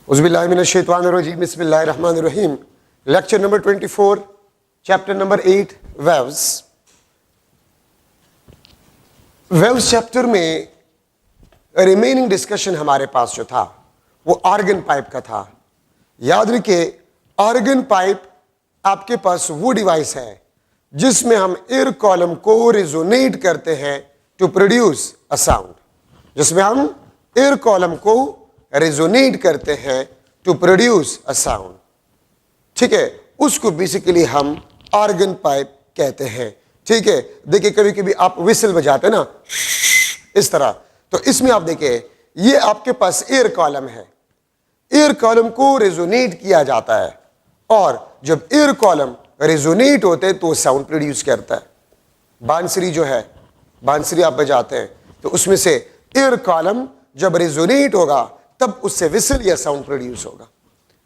उज़्बिल्लाहिमिनश्शैतानिर्रजीम बिस्मिल्लाहिर्रहमानिर्रहीम। Lecture number 24, chapter number 8, waves. Waves chapter में remaining discussion हमारे पास जो था वो ऑर्गन पाइप का था। याद रखिए, ऑर्गन पाइप आपके पास वो डिवाइस है जिसमें हम एयर कॉलम को रिजोनेट करते हैं टू प्रोड्यूस अ साउंड, जिसमें हम एयर कॉलम को रेजोनेट करते हैं टू प्रोड्यूस अ साउंड। ठीक है, उसको बेसिकली हम ऑर्गन पाइप कहते हैं। ठीक है, देखिए कभी कभी आप विसल बजाते हैं ना इस तरह, तो इसमें आप देखिए ये आपके पास एयर कॉलम है, एयर कॉलम को रेजोनेट किया जाता है और जब एयर कॉलम रेजोनेट होते हैं तो साउंड प्रोड्यूस करता है। बांसुरी जो है, बांसुरी आप बजाते हैं तो उसमें से एयर कॉलम जब रेजोनेट होगा तब उससे विसल या साउंड प्रोड्यूस होगा,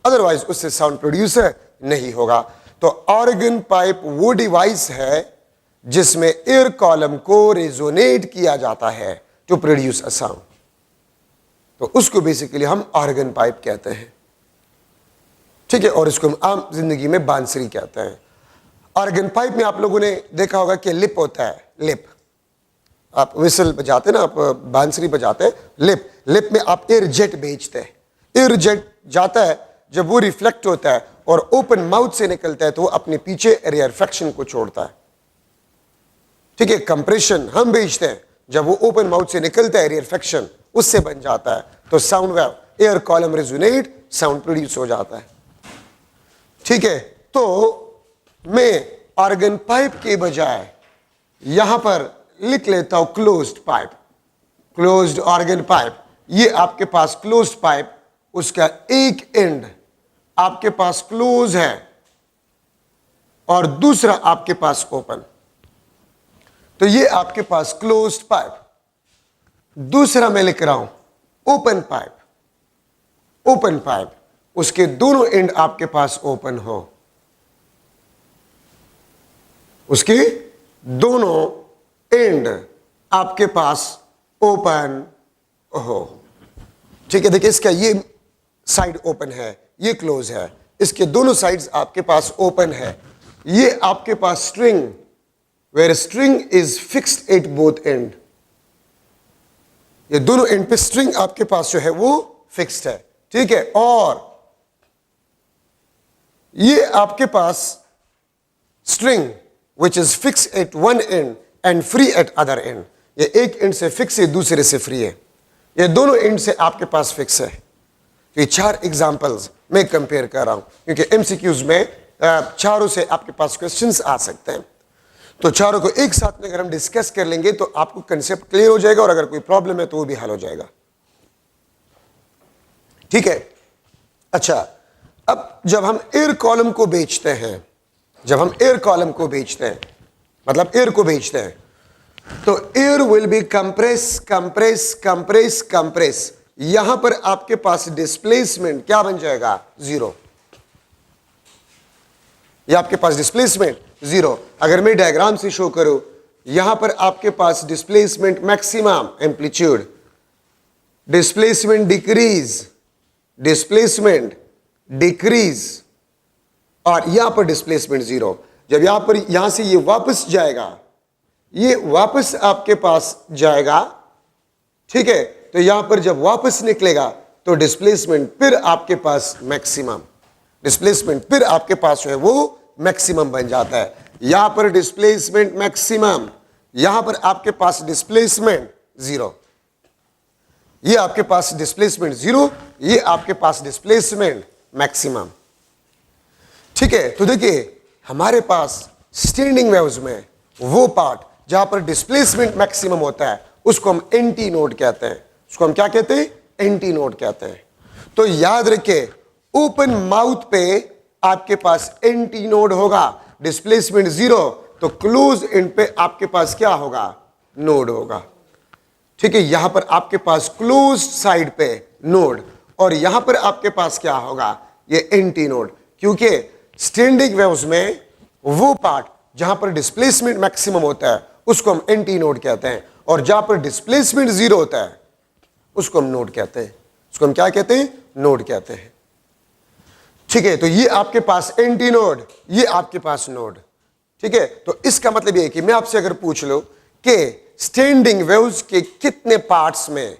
अदरवाइज उससे साउंड प्रोड्यूस नहीं होगा। तो ऑर्गन पाइप वो डिवाइस है जिसमें एयर कॉलम को रेजोनेट किया जाता है टू प्रोड्यूस अ साउंड, तो उसको बेसिकली हम ऑर्गन पाइप कहते हैं। ठीक है, और इसको हम आम जिंदगी में बांसुरी कहते हैं। ऑर्गन पाइप में आप लोगों ने देखा होगा कि लिप होता है, लिप। आप विसल बजाते ना, आप बांसुरी बजाते हैं, लिप में आप एयर जेट भेजते हैं। एयर जेट जाता है, जब वो रिफ्लेक्ट होता है और ओपन माउथ से निकलता है तो वो अपने पीछे रेयरफेक्शन को छोड़ता है। ठीक है, कंप्रेशन हम भेजते हैं, जब वो ओपन माउथ से निकलता है रेयरफेक्शन उससे बन जाता है तो sound wave, air column resonate, sound produce हो जाता है। ठीक है, तो मैं ऑर्गन पाइप के बजाय यहां पर लिख लेता हूं closed pipe, closed organ pipe. ये आपके पास क्लोज्ड पाइप, उसका एक एंड आपके पास क्लोज है और दूसरा आपके पास ओपन, तो ये आपके पास क्लोज्ड पाइप। दूसरा मैं लिख रहा हूं ओपन पाइप, ओपन पाइप, उसके दोनों एंड आपके पास ओपन हो, उसके दोनों एंड आपके पास ओपन हो। ठीक है, देखिए इसका ये साइड ओपन है, ये क्लोज है, इसके दोनों साइड्स आपके पास ओपन है। ये आपके पास string, where string is fixed at both end, ये दोनों एंड पे स्ट्रिंग आपके पास जो है वो फिक्स्ड है। ठीक है, और ये आपके पास string which is fix at one end end free at other end, ये एक एंड से फिक्स है, दूसरे से फ्री है, ये दोनों एंड से आपके पास फिक्स है। तो ये चार एग्जांपल्स मैं कंपेयर कर रहा हूं क्योंकि एमसीक्यूज में चारों से आपके पास क्वेश्चंस आ सकते हैं, तो चारों को एक साथ में अगर हम डिस्कस कर लेंगे तो आपको कंसेप्ट क्लियर हो जाएगा और अगर कोई प्रॉब्लम है तो वो भी हल हो जाएगा। ठीक है, अच्छा, अब जब हम एयर कॉलम को बेचते हैं, जब हम एयर कॉलम को बेचते हैं मतलब एयर को बेचते हैं, तो air will be compress compress compress compress, यहां पर आपके पास डिस्प्लेसमेंट क्या बन जाएगा, जीरो। यह आपके पास डिस्प्लेसमेंट जीरो। अगर मैं डायग्राम से शो करूं, यहां पर आपके पास displacement maximum amplitude, displacement decrease, displacement decrease, और यहां पर डिस्प्लेसमेंट जीरो। जब यहां पर यहां से ये वापस जाएगा, ये वापस आपके पास जाएगा, ठीक है, तो यहां पर जब वापस निकलेगा तो डिस्प्लेसमेंट फिर आपके पास मैक्सिमम, डिस्प्लेसमेंट फिर आपके पास जो है वो मैक्सिमम बन जाता है। यहां पर डिस्प्लेसमेंट मैक्सिमम, यहां पर आपके पास डिस्प्लेसमेंट जीरो, ये आपके पास डिस्प्लेसमेंट जीरो, ये आपके पास डिस्प्लेसमेंट मैक्सिमम। ठीक है, तो देखिए हमारे पास स्टैंडिंग वेव्स में वो पार्ट जहां पर डिस्प्लेसमेंट मैक्सिमम होता है उसको हम एंटी नोड कहते हैं, उसको हम क्या कहते हैं, एंटी नोड कहते हैं। तो याद रखिए, ओपन माउथ पे आपके पास एंटी नोड होगा, डिस्प्लेसमेंट जीरो, तो क्लोज एंड पे आपके पास क्या होगा, नोड होगा। ठीक है, यहां पर आपके पास क्लोज साइड पे नोड और यहां पर आपके पास क्या होगा, ये एंटी नोड, क्योंकि स्टैंडिंग वेव्स में वो पार्ट जहां पर डिस्प्लेसमेंट मैक्सिमम होता है उसको हम एंटी नोड कहते हैं, और जहां पर डिस्प्लेसमेंट जीरो होता है उसको हम नोड कहते हैं, उसको हम क्या कहते हैं, नोड कहते हैं। ठीक है, तो ये आपके पास एंटी नोड, ये आपके पास नोड। ठीक है, तो इसका मतलब ये है कि मैं आपसे अगर पूछ लो कि स्टैंडिंग वेव्स के कितने पार्ट्स में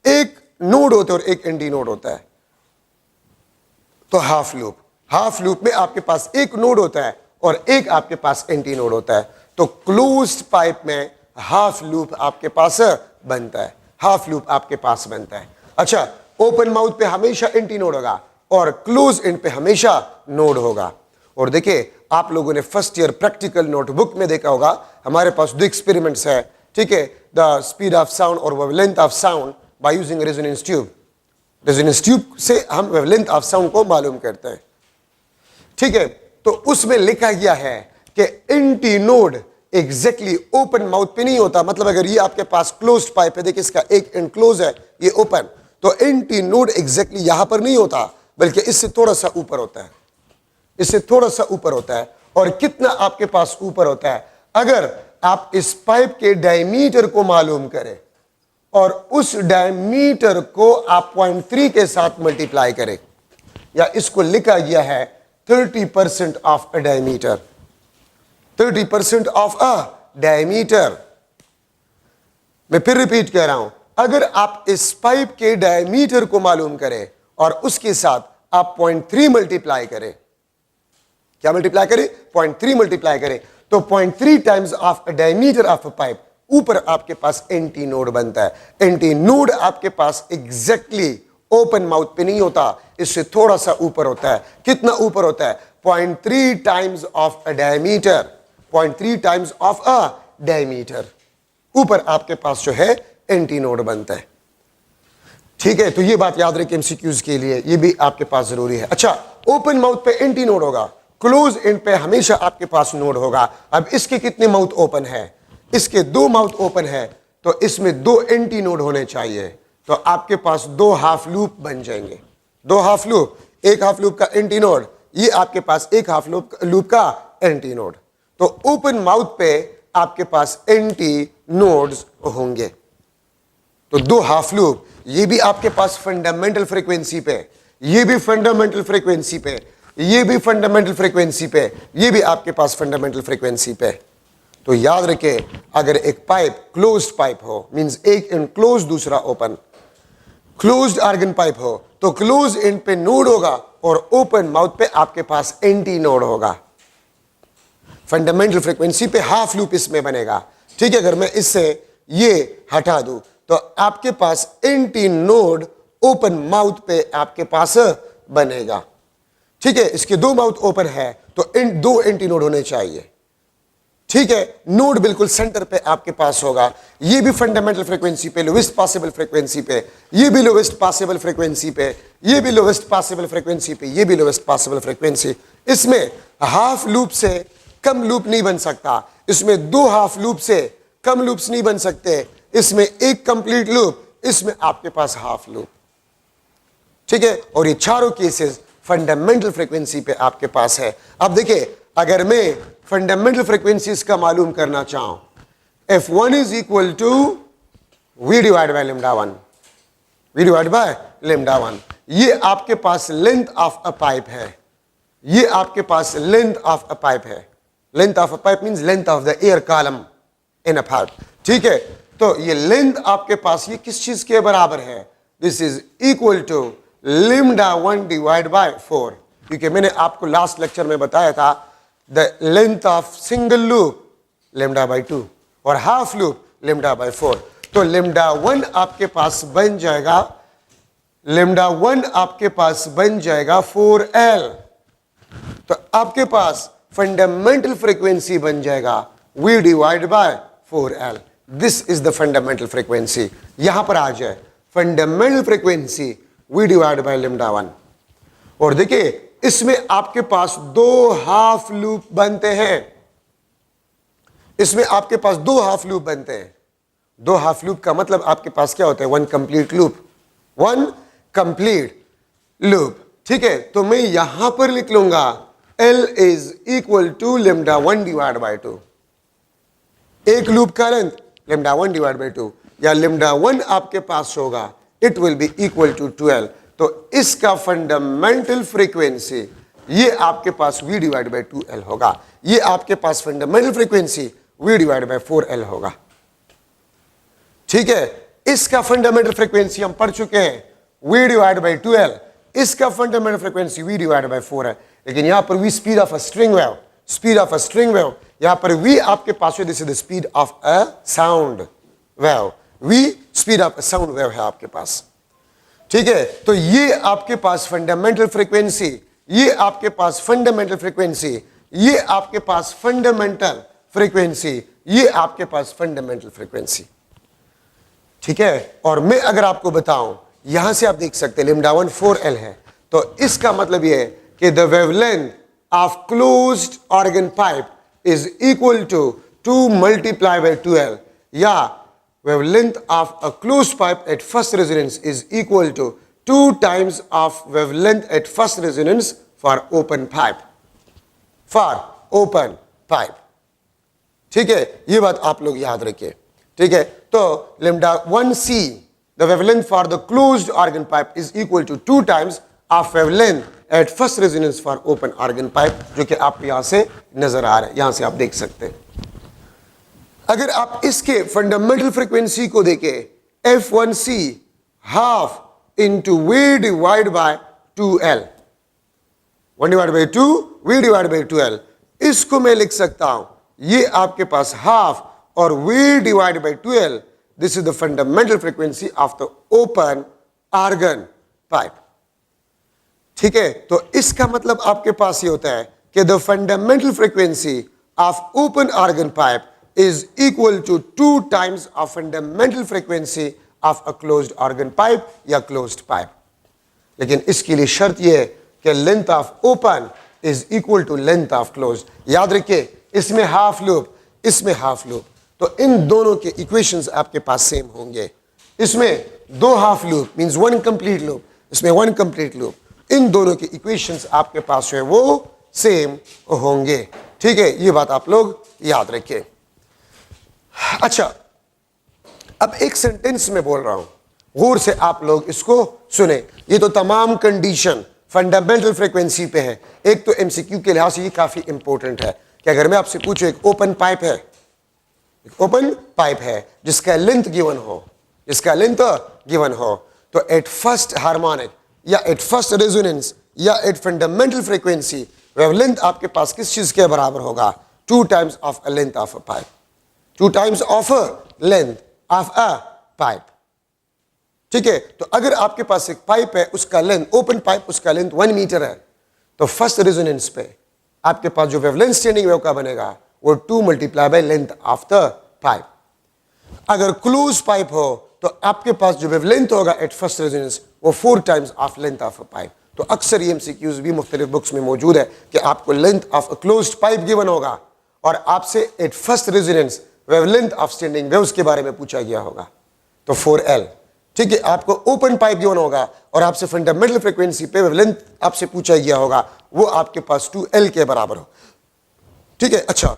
एक नोड होता है और एक एंटी नोड होता है, तो हाफ लूप, हाफ लूप में आपके पास एक नोड होता है और एक आपके पास एंटी नोड होता है। तो क्लोज्ड पाइप में हाफ लूप आपके पास बनता है, हाफ लूप आपके पास बनता है। अच्छा, ओपन माउथ पे हमेशा एंटी नोड होगा और क्लोज एंड पे हमेशा नोड होगा। और देखिए, आप लोगों ने फर्स्ट ईयर प्रैक्टिकल नोटबुक में देखा होगा, हमारे पास दो एक्सपेरिमेंट्स है। ठीक है, द स्पीड ऑफ साउंड और wavelength of sound by using resonance tube. Resonance tube से हम वेवलेंथ ऑफ साउंड को मालूम करते हैं। ठीक है, तो उसमें लिखा गया है कि anti node exactly open mouth पे नहीं होता। मतलब अगर ये आपके पास क्लोज्ड पाइप है, देखिए इसका एक एंड क्लोज है, ये ओपन, तो एंटी नोड एग्जैक्टली यहां पर नहीं होता, बल्कि इससे थोड़ा सा ऊपर होता है, इससे थोड़ा सा ऊपर होता है। और कितना आपके पास ऊपर होता है? अगर आप इस पाइप के डायमीटर को मालूम करें और उस डायमीटर को आप 0.3 के साथ मल्टीप्लाई करें, या इसको लिखा गया है 30% of a diameter, 30% of a diameter. मैं फिर रिपीट कर रहा हूं, अगर आप इस पाइप के डायमीटर को मालूम करें और उसके साथ आप 0.3 मल्टीप्लाई करें, क्या मल्टीप्लाई करें? 0.3 मल्टीप्लाई करें, तो 0.3 times of a diameter of a pipe, ऊपर आपके पास एंटी नोड बनता है। एंटी नोड आपके पास एग्जैक्टली ओपन माउथ पे नहीं होता, इससे थोड़ा सा ऊपर होता है। कितना ऊपर होता है? 0.3 times of a diameter, 0.3 times of a diameter ऊपर आपके पास जो है एंटी नोड बनता है। ठीक है, तो ये बात याद रखें एमसीक्यूज के लिए, ये भी आपके पास जरूरी है। अच्छा, ओपन माउथ पे एंटी नोड होगा, क्लोज एंड पे हमेशा आपके पास नोड होगा। अब इसके कितने माउथ ओपन है? इसके 2 माउथ ओपन है, तो इसमें 2 एंटी नोड होने चाहिए, तो आपके पास 2 हाफ लूप बन जाएंगे। 2 हाफ लूप, एक हाफ लूप का एंटी नोड, ये आपके पास एक हाफ लूप का एंटी नोड। तो ओपन माउथ पे आपके पास एंटी नोड्स होंगे। तो 2 हाफ लूप, ये भी आपके पास फंडामेंटल फ्रीक्वेंसी पे, ये भी फंडामेंटल फ्रीक्वेंसी पे, ये भी फंडामेंटल फ्रीक्वेंसी पे, ये भी आपके पास फंडामेंटल फ्रीक्वेंसी पे। तो याद रखें, अगर एक पाइप क्लोज्ड पाइप हो, मींस एक एंड क्लोज दूसरा ओपन, क्लोज्ड आर्गन पाइप हो तो क्लोज एंड पे नोड होगा और ओपन माउथ पे आपके पास एंटी नोड होगा। फंडामेंटल फ्रीक्वेंसी पे हाफ लूप इसमें बनेगा। ठीक है, अगर मैं इससे ये हटा दूं तो आपके पास एंटी नोड ओपन माउथ पे आपके पास बनेगा। ठीक है, इसके 2 माउथ ओपन है तो 2 एंटी नोड होने चाहिए। ठीक है, नोड बिल्कुल सेंटर पे आपके पास होगा। ये भी फंडामेंटल फ्रीक्वेंसी पे, लोवेस्ट पॉसिबल फ्रीक्वेंसी पे, ये भी लोवेस्ट पॉसिबल फ्रीक्वेंसी पे, ये भी लोवेस्ट पॉसिबल फ्रीक्वेंसी पे, ये भी लोवेस्ट पॉसिबल फ्रीक्वेंसी। इसमें हाफ लूप से कम लूप नहीं बन सकता, इसमें 2 हाफ लूप से कम लूप्स नहीं बन सकते, इसमें एक कंप्लीट लूप, इसमें आपके पास हाफ लूप। ठीक है, और ये चारों केसेस फंडामेंटल फ्रीक्वेंसी पे आपके पास है। अब देखिए, अगर मैं फंडामेंटल फ्रीक्वेंसीज का मालूम करना चाहूं, F1 is equal to V divide by lambda 1, V divide by lambda 1। ये आपके पास लेंथ ऑफ अ पाइप है, ये आपके पास लेंथ ऑफ अ पाइप है। Length of a pipe means length of the air column in a pipe. ठीक है, तो ये लेंथ आपके पास ये किस चीज के बराबर है? This is equal to lambda 1 divide by 4, क्योंकि मैंने आपको लास्ट लेक्चर में बताया था the length of single loop lambda by 2 और हाफ लूप लैम्डा बाय 4। तो लैम्डा 1 आपके पास बन जाएगा, लैम्डा 1 आपके पास बन जाएगा 4L। तो आपके पास फंडामेंटल फ्रीक्वेंसी बन जाएगा V divide bye 4L। This is the fundamental frequency. यहां पर आ जाए fundamental frequency V divide by lambda 1। और देखिए, इसमें आपके पास 2 हाफ लूप बनते हैं, इसमें आपके पास 2 हाफ लूप बनते हैं। 2 हाफ लूप का मतलब आपके पास क्या होता है? 1 कंप्लीट लूप, 1 कंप्लीट लूप। ठीक है, तो मैं यहां पर लिख लूंगा L is equal to lambda 1 divide by 2। एक लूप का लेंथ लैम्डा 1 डिवाइड बाय 2, या लैम्डा 1 आपके पास होगा, it will be equal to 12। तो इसका फंडामेंटल फ्रीक्वेंसी ये आपके पास v डिवाइड बाई 2l होगा। ये आपके पास fundamental frequency v divide by 4l होगा। ठीक है, इसका फंडामेंटल फ्रीक्वेंसी हम पढ़ चुके हैं v डिवाइड बाई 2l। इसका fundamental frequency v divide by 4 है। लेकिन यहां पर v speed of a string wave, speed of a string wave, यहां पर v आपके पास है, this is the speed of a sound wave. v speed of a sound wave है आपके पास। ठीक है, तो ये आपके पास फंडामेंटल फ्रीक्वेंसी, ये आपके पास फंडामेंटल फ्रीक्वेंसी, ये आपके पास फंडामेंटल फ्रीक्वेंसी, ये आपके पास फंडामेंटल फ्रीक्वेंसी। ठीक है, और मैं अगर आपको बताऊं, यहां से आप देख सकते हैं लिम्डा 1 4l है, तो इसका मतलब ये है कि the wavelength of closed organ pipe is equal to 2 multiply by 2l, या wavelength of a closed pipe at first resonance is equal to 2 times of wavelength at first resonance for open pipe, for open pipe। ठीक है, ये बात आप लोग याद रखिए। ठीक है, तो lambda 1c the wavelength for the closed organ pipe is equal to 2 times of wavelength at first resonance for open organ pipe, जो कि आप यहां से नजर आ रहे हैं, यहां से आप देख सकते हैं। अगर आप इसके फंडामेंटल फ्रीक्वेंसी को देखें, F1c half into v divide by 2l, 1 divide by 2 v divide by 2l, इसको मैं लिख सकता हूं, ये आपके पास हाफ और v divide by 2l, this is the fundamental frequency of the open organ pipe. ठीक है, तो इसका मतलब आपके पास ये होता है कि the fundamental frequency of open organ pipe is equal to 2 times of fundamental frequency of a closed organ pipe या closed pipe। लेकिन इसके लिए शर्त यह है कि length of open is equal to length of closed। याद रखिए, इसमें हाफ लूप, इसमें हाफ लूप, तो इन दोनों के इक्वेशंस आपके पास सेम होंगे। इसमें 2 half loop means 1 complete loop, इसमें 1 कंप्लीट लूप, इन दोनों के इक्वेशंस आपके पास जो है वो सेम होंगे। ठीक है, ये बात आप लोग याद रखिए। अच्छा, अब एक सेंटेंस में बोल रहा हूं, गौर से आप लोग इसको सुने। ये तो तमाम कंडीशन फंडामेंटल फ्रीक्वेंसी पे है। एक तो एमसीक्यू के लिहाज से ये काफी इंपॉर्टेंट है कि अगर मैं आपसे पूछूं, एक ओपन पाइप है, एक ओपन पाइप है जिसका लेंथ गिवन हो, जिसका लेंथ गिवन हो, तो एट फर्स्ट हार्मोनिक या एट फर्स्ट रेजोनेंस या एट फंडामेंटल फ्रीक्वेंसी वेवलेंथ आपके पास किस चीज के बराबर होगा? 2 times of a length of a pipe, 2 times of a length of a pipe. ठीक है, तो अगर आपके पास एक पाइप है, उसका लेंथ, ओपन पाइप, उसका लेंथ 1 मीटर है, तो फर्स्ट रेजोनेंस पे आपके पास जो वेवलेंथ स्टैंडिंग वेव का बनेगा वो 2 multiply by length of the pipe. अगर क्लोज पाइप हो तो आपके पास जो वेवलेंथ होगा एट फर्स्ट रेजोनेंस वो 4 times of length of a pipe. तो अक्सर ये एमसीक्यूज भी मुख्तलिफ बुक्स में मौजूद है कि आपको length of a closed pipe given होगा और आपसे at first resonance wavelength of standing waves के बारे में पूछा गया होगा, तो 4l। ठीक है, आपको ओपन पाइप गिवन होगा और आपसे फंडामेंटल फ्रीक्वेंसी पे वेवलेंथ आपसे पूछा गया होगा, वो आपके पास 2l के बराबर हो। ठीक है, अच्छा,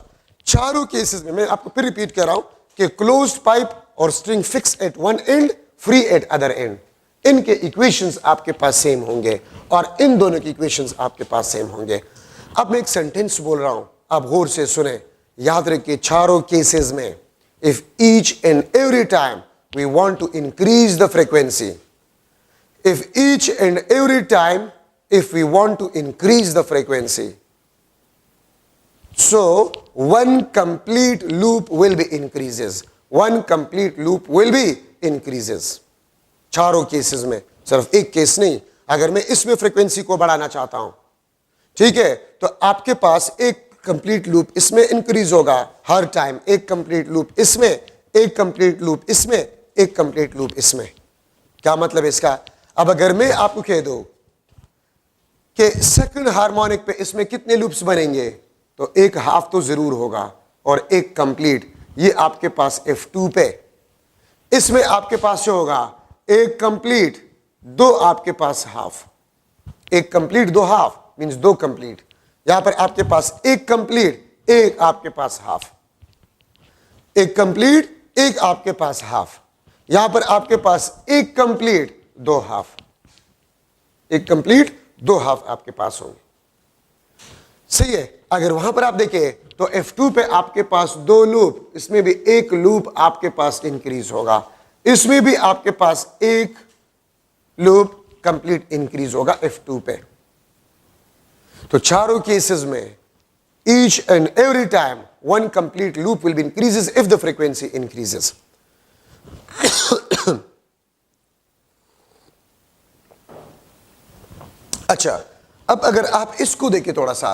चारों केसेस में मैं आपको फिर रिपीट कर रहा हूं कि क्लोज्ड पाइप और string fix at one and, free at other and, इनके इक्वेशंस आपके पास सेम होंगे और इन दोनों की इक्वेशंस आपके पास सेम होंगे। अब मैं एक सेंटेंस बोल रहा हूं, आप गौर से सुने, याद रखिए, चारों केसेस में if each and every time we want to increase the frequency, if each and every time if we want to increase the frequency, so one complete loop will be increases, one complete loop will be increases। चारों cases में, सिर्फ एक case नहीं, अगर मैं इसमें frequency को बढ़ाना चाहता हूं, ठीक है, तो आपके पास एक कंप्लीट लूप इसमें इंक्रीज होगा हर टाइम, एक कंप्लीट लूप इसमें, एक कंप्लीट लूप इसमें, एक कंप्लीट लूप इसमें। क्या मतलब है इसका? अब अगर मैं आपको कह दूं कि सेकंड हार्मोनिक पे इसमें कितने लूप्स बनेंगे, तो एक हाफ तो जरूर होगा और एक कंप्लीट, ये आपके पास F2 पे, इसमें आपके पास जो होगा एक कंप्लीट, 2 आपके पास हाफ, एक कंप्लीट 2 हाफ मींस 2 कंप्लीट, यहां पर आपके पास एक कंप्लीट, एक आपके पास हाफ, एक कंप्लीट, एक आपके पास हाफ, यहां पर आपके पास एक कंप्लीट, 2 हाफ। एक कंप्लीट, दो हाफ आपके पास होंगे। सही है। अगर वहां पर आप देखें तो F2 पे आपके पास दो लूप, इसमें भी एक लूप आपके पास इंक्रीज होगा, इसमें भी आपके पास एक लूप कंप्लीट इंक्रीज होगा F2 पे। तो चारों केसेस में each and every time one complete loop will be increases if the frequency increases. अच्छा, अब अगर आप इसको देखें थोड़ा सा,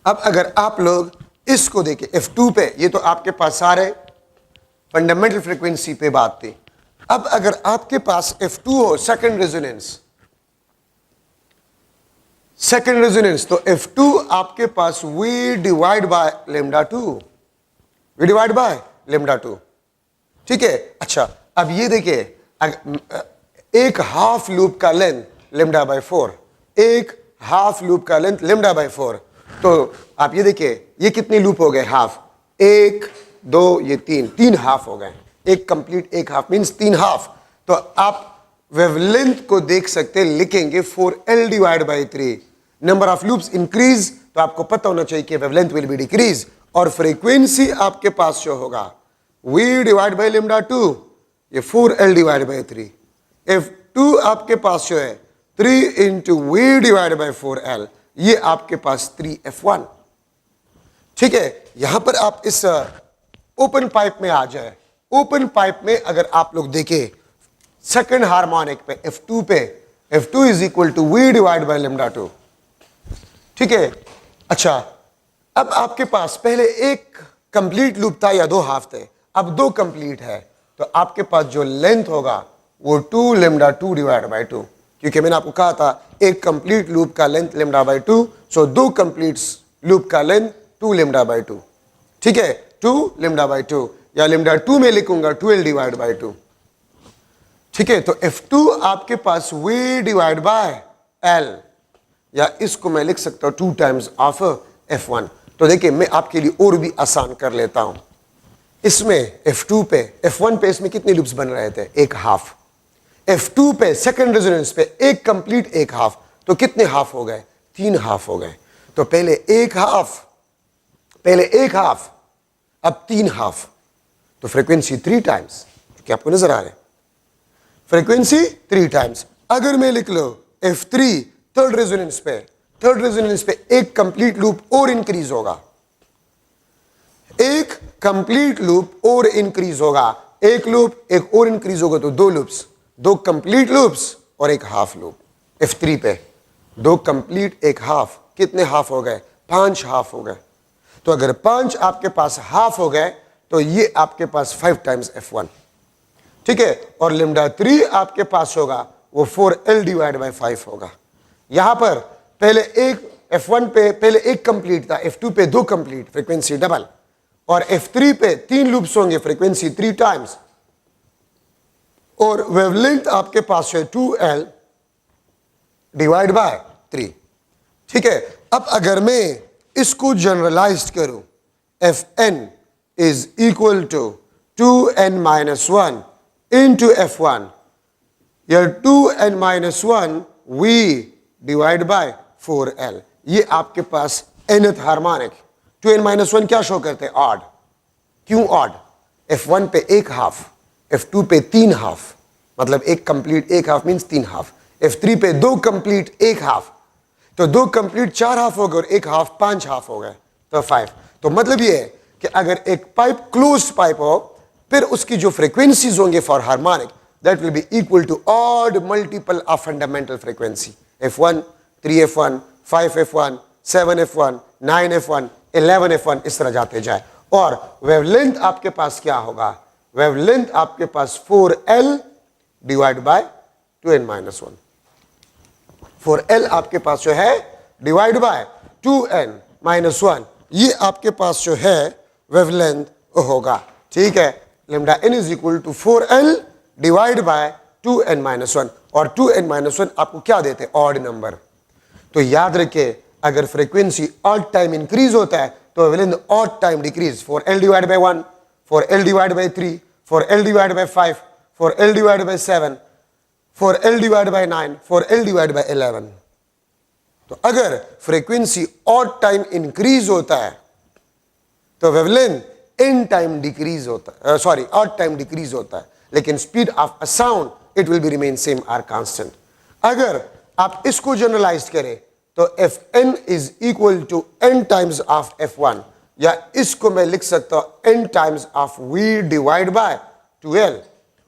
अब अगर आप लोग इसको देखें F2 पे, ये तो आपके पास सारे फंडामेंटल फ्रीक्वेंसी पे बात थी। अब अगर आपके पास F2 हो सेकंड रेजोनेंस, सेकंड रेजोनेंस, तो F2 आपके पास V divide by lambda 2, V divide by lambda 2, ठीक है। अच्छा, अब ये देखिए, एक हाफ लूप का लेंथ लेमडा बाय 4, एक हाफ लूप का लेंथ लेमडा बाय 4, तो आप ये देखिए ये कितने लूप हो गए हाफ, एक दो ये तीन हाफ हो गए, एक कंप्लीट एक हाफ मींस 3 हाफ। तो आप वेवलेंथ को देख सकते, लिखेंगे 4L divide bye 3, number of loops increase, तो आपको पता होना चाहिए कि वेवलेंथ विल बी डिक्रीज, और फ्रीक्वेंसी आपके पास शो होगा V डिवाइड बाय लेमडा 2, ये 4L डिवाइड बाय 3, F2 आपके पास शो है 3 into V divide bye 4L, ये आपके पास 3F1, ठीक है। यहां पर आप इस ओपन पाइप में आ जाए, ओपन पाइप में अगर आप लोग देखें सेकंड हार्मोनिक पे F2 पे, F2 is equal to V divide by lambda 2, ठीक है। अच्छा, अब आपके पास पहले एक कंप्लीट लूप था या दो हाफ थे, अब दो कंप्लीट है, तो आपके पास जो लेंथ होगा वो 2 लेमडा 2 डिवाइड बाय 2, क्योंकि मैंने आपको कहा था एक कंप्लीट लूप का लेंथ लेमडा बाय 2, सो दो कंप्लीट लूप का लेंथ 2 लेमडा बाय 2, ठीक है, 2 लेमडा बाय 2, या लेमडा 2 में लिखूंगा 12 डिवाइड बाय 2, ठीक है। तो F2 आपके पास V डिवाइड बाय L, या इसको मैं लिख सकता हूं 2 टाइम्स ऑफ F1। तो देखिए मैं आपके लिए और भी आसान कर लेता हूं, इसमें F2 पे, F1 पे इसमें कितने लूप्स बन रहे थे, एक हाफ, F2 पे सेकंड रेजोनेंस पे एक कंप्लीट एक हाफ, तो कितने हाफ हो गए, 3 हाफ हो गए। तो पहले एक हाफ, अब 3 हाफ, तो फ्रीक्वेंसी 3 टाइम्स, क्या आपको नजर आ रहा है, फ्रीक्वेंसी 3 टाइम्स। अगर मैं लिख लो F3 थर्ड रेजोनेंस पे एक कंप्लीट लूप और इंक्रीज होगा, एक कंप्लीट लूप और इंक्रीज होगा, एक लूप एक और इंक्रीज होगा, तो 2 लूप्स, 2 कंप्लीट लूप्स और एक हाफ लूप। F3 पे 2 कंप्लीट एक हाफ, कितने हाफ हो गए, 5 हाफ हो गए। तो अगर 5 आपके पास हाफ हो गए तो ये आपके पास 5 टाइम्स F1, ठीक है। और लेमडा 3 आपके पास होगा वो 4L डिवाइड बाय 5 होगा। यहां पर पहले एक F1 पे पहले एक कंप्लीट था, F2 पे 2 कंप्लीट, फ्रीक्वेंसी डबल, और F3 पे 3 लूप्स होंगे, फ्रीक्वेंसी 3 टाइम्स, और वेवलेंथ आपके पास है 2L डिवाइड बाय 3, ठीक है। अब अगर मैं इसको जनरलाइज करूं, Fn is equal to 2n-1 into F1, या 2n-1 V divide bye 4L, ये आपके पास nth हार्मोनिक। 2n-1 क्या शो करते हैं, ऑड। क्यों ऑड, F1 पे एक हाफ, F2 पे 3 हाफ, मतलब एक कंप्लीट एक हाफ मींस 3 हाफ, F3 पे 2 कंप्लीट एक हाफ, तो 2 कंप्लीट 4 हाफ हो गए और एक हाफ 5 हाफ हो गए, तो 5। तो मतलब ये है कि अगर एक पाइप क्लोज्ड पाइप हो, फिर उसकी जो फ्रीक्वेंसीज होंगे for harmonic, that will be equal to odd multiple of fundamental frequency, F1, 3F1, 5F1, 7F1, 9F1, 11F1, इस तरह जाते जाए। और वेवलेंथ आपके पास क्या होगा, वेवलेंथ आपके पास 4L divide by 2n-1, 4L आपके पास जो है डिवाइड बाय 2n-1, ये आपके पास जो है वेवलेंथ होगा, ठीक है। Lambda n is equal to 4L divide by 2n-1, और 2n-1 आपको क्या देते हैं, ऑड नंबर। तो याद रखिए अगर फ्रीक्वेंसी ऑड टाइम इंक्रीज होता है तो wavelength odd time decrease, 4L divide bye 1, 4L divide bye 3, 4L divide bye 5, 4L divide bye 7, 4L divide bye 9, 4L divide bye 11। तो अगर फ्रीक्वेंसी ऑड टाइम इंक्रीज होता है तो वेवलेंथ इन टाइम डिक्रीज होता है, सॉरी ऑड टाइम डिक्रीज होता है, लेकिन speed of a sound it will be remain same or constant. अगर आप इसको जनरलाइज करें तो Fn is equal to n times of F1, या इसको मैं लिख सकता हूं n times of V divide by 2L,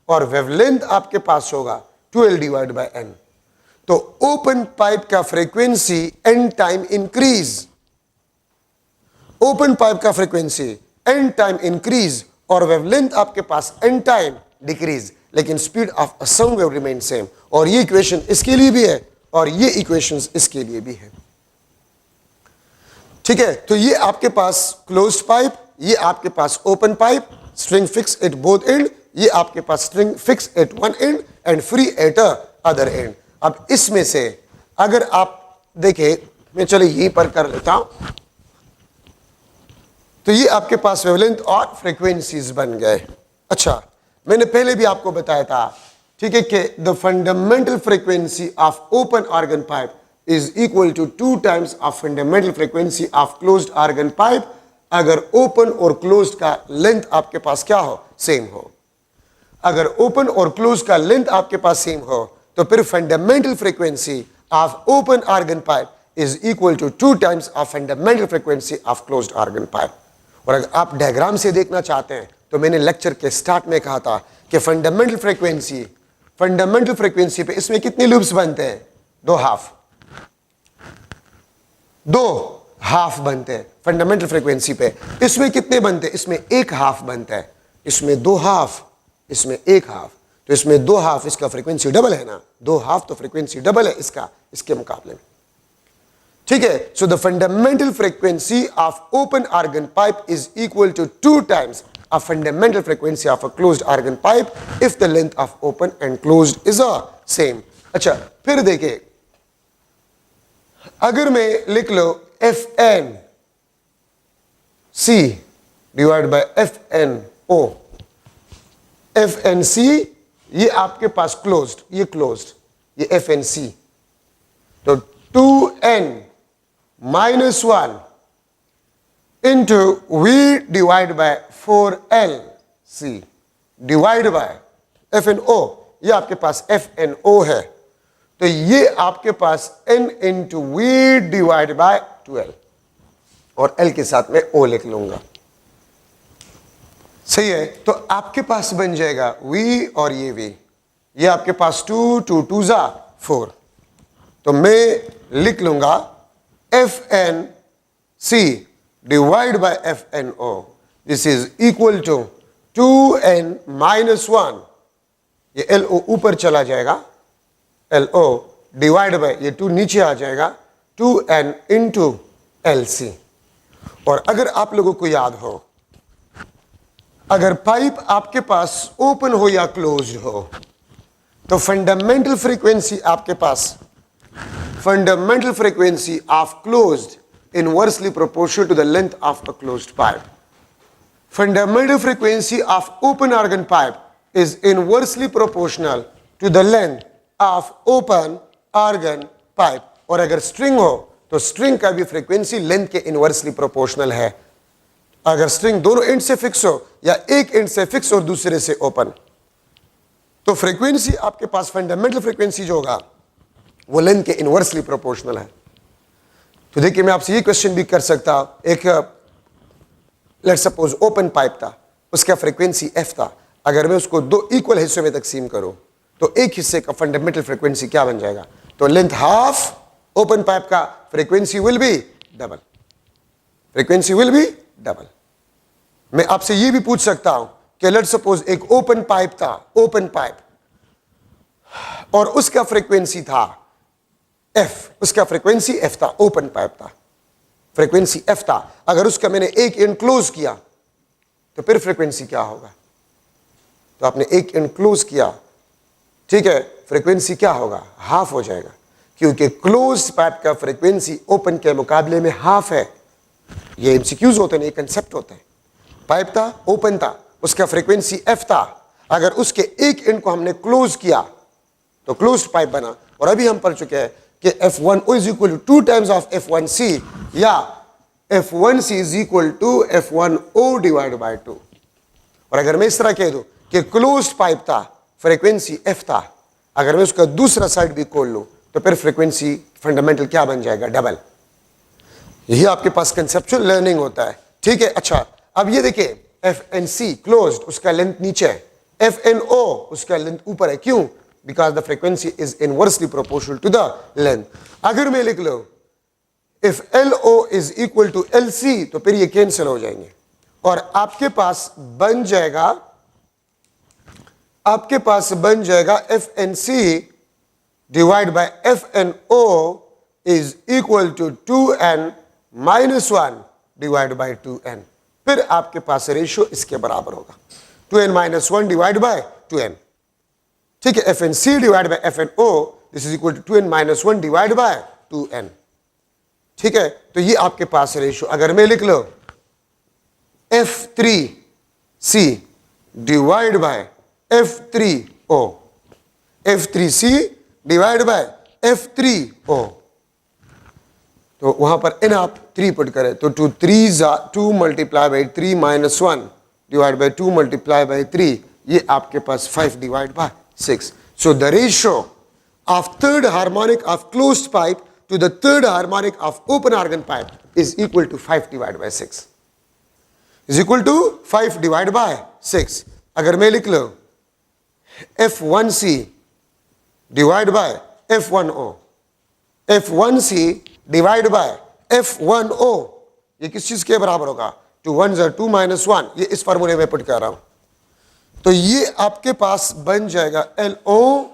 और वेवलेंथ आपके पास होगा 2L डिवाइड बाय n। तो ओपन पाइप का frequency n time increase, open pipe का फ्रीक्वेंसी n टाइम इंक्रीज और वेवलेंथ आपके पास n टाइम डिक्रीज, लेकिन speed of a sound wave remain same. और ये इक्वेशन इसके लिए भी है और ये इक्वेशंस इसके लिए भी है। ठीक है, तो ये आपके पास क्लोज्ड पाइप, ये आपके पास open pipe, string fix at both end, ये आपके पास string fix at one end end free at other end. अब इसमें से अगर आप देखें, मैं चलो यहीं पर कर लेता हूं, तो ये आपके पास वेवलेंथ और फ्रीक्वेंसीज बन गए। अच्छा, मैंने पहले भी आपको बताया था, ठीक है, कि the fundamental frequency of open organ pipe is equal to 2 times of fundamental frequency of closed organ pipe, अगर ओपन और क्लोज्ड का लेंथ आपके पास क्या हो, सेम हो। अगर ओपन और क्लोज का लेंथ आपके पास सेम हो तो फिर fundamental frequency of open organ pipe is equal to 2 times of fundamental frequency of closed organ pipe. और अगर आप डायग्राम से देखना चाहते हैं तो मैंने लेक्चर के स्टार्ट में कहा था कि फंडामेंटल फ्रीक्वेंसी पे इसमें कितने लूप्स बनते हैं, 2 हाफ बनते हैं फंडामेंटल फ्रीक्वेंसी पे। इसमें कितने बनते हैं, इसमें 1 हाफ बनता है, इसमें 2 हाफ, इसमें 1 हाफ, तो इसमें 2 हाफ, इसका फ्रीक्वेंसी डबल है ना, 2 हाफ तो फ्रीक्वेंसी डबल है इसका, इसके मुकाबले में। ठीक है, so the fundamental frequency of open organ pipe is equal to 2 times of fundamental frequency of a closed organ pipe if the length of open and closed is a same. अच्छा, फिर देखिए, अगर मैं लिख लो Fn C divide by FnO, FnC ये आपके पास क्लोज्ड, ये क्लोज्ड, ये FnC, तो 2n minus 1 into V divide by 4LC divide by FnO, ये आपके पास FnO है, तो ये आपके पास n into V divide by 2L, और L के साथ में O लिख लूंगा। सही है, तो आपके पास बन जाएगा V और ये V, ये आपके पास 2 2 2 जा 4, तो मैं लिख लूंगा FnC divide by FnO, this is equal to 2n minus 1, ये LO ऊपर चला जाएगा, LO डिवाइड बाय ये 2 नीचे आ जाएगा, 2n इंटू LC। और अगर आप लोगों को याद हो, अगर पाइप आपके पास ओपन हो या क्लोज हो तो फंडामेंटल फ्रीक्वेंसी आपके पास, fundamental frequency of closed inversely proportional to the length of a closed pipe. Fundamental frequency of open organ pipe is inversely proportional to the length of open organ pipe. और अगर string हो तो string का भी frequency length के inversely proportional है। अगर string दोनों एंड से फिक्स हो या एक एंड से फिक्स और दूसरे से ओपन, तो फ्रीक्वेंसी आपके पास फंडामेंटल फ्रीक्वेंसी जो होगा वो लेंथ के इनवर्सली प्रोपोर्शनल है। तो देखिए, मैं आपसे ये क्वेश्चन भी कर सकता हूं, एक लेट सपोज ओपन पाइप था, उसका फ्रीक्वेंसी f था, अगर मैं उसको 2 इक्वल हिस्सों में तकसीम करूं तो एक हिस्से का फंडामेंटल फ्रीक्वेंसी क्या बन जाएगा, तो लेंथ हाफ, ओपन पाइप का frequency will be double, frequency will be double. मैं आपसे यह भी पूछ सकता हूं कि लेट सपोज एक ओपन पाइप था, ओपन पाइप, और उसका फ्रीक्वेंसी था f, उसका फ्रीक्वेंसी f था, ओपन पाइप था, फ्रीक्वेंसी f था, अगर उसका मैंने एक एंड क्लोज किया तो फिर फ्रीक्वेंसी क्या होगा, तो आपने एक एंड क्लोज किया, ठीक है, फ्रीक्वेंसी क्या होगा, हाफ हो जाएगा, क्योंकि क्लोज पाइप का फ्रीक्वेंसी ओपन के मुकाबले में हाफ है। ये एमसीक्यूज होते हैं, ये कंसेप्ट होते हैं। पाइप था, ओपन था, उसका फ्रीक्वेंसी f था, अगर उसके एक एंड को हमने क्लोज किया तो क्लोज्ड पाइप बना। और अभी हम पढ़ चुके हैं कि F1O is equal to 2 times of F1C या F1C is equal to F1O divide by 2। और अगर मैं इस तरह कह दूं कि क्लोज्ड पाइप था, फ्रीक्वेंसी F था, अगर मैं उसका दूसरा साइड भी खोल लूं तो फिर फ्रीक्वेंसी फंडामेंटल क्या बन जाएगा? डबल। यही आपके पास कंसेप्चुअल लर्निंग होता है, ठीक है। अच्छा, अब ये देखिए FNC क्लोज्ड, उसका लेंथ नीचे है, FNO उसका लेंथ ऊपर है। क्यों? Because the frequency is inversely proportional to the length. अगर मैं लिख लो if LO is equal to LC तो फिर ये कैंसिल हो जाएंगे और आपके पास बन जाएगा FNC divide by FNO is equal to 2n minus 1 divide by 2n। फिर आपके पास रेशियो इसके बराबर होगा 2n minus 1 divide by 2n, ठीक है। FNC divide by FNO this is equal to 2n minus 1 divide by 2n, ठीक है। तो ये आपके पास रेशियो, अगर मैं लिख लो F3C divide by F3O, F3C divide by F3O, तो वहां पर n आप 3 पुट करें तो 2 multiply by 3 minus 1 divide by 2 multiply by 3, ये आपके पास 5 divide by 6। So the ratio of third harmonic of closed pipe to the third harmonic of open organ pipe is equal to 5 divided by 6, is equal to 5 divided by 6। अगर मैं लिख लो F1C divided by F1O, F1C divided by F1O, ये किस चीज के बराबर होगा? 2 1 are 2 minus 1, ये इस फार्मूले में पुट कर रहा हूं, तो ये आपके पास बन जाएगा LO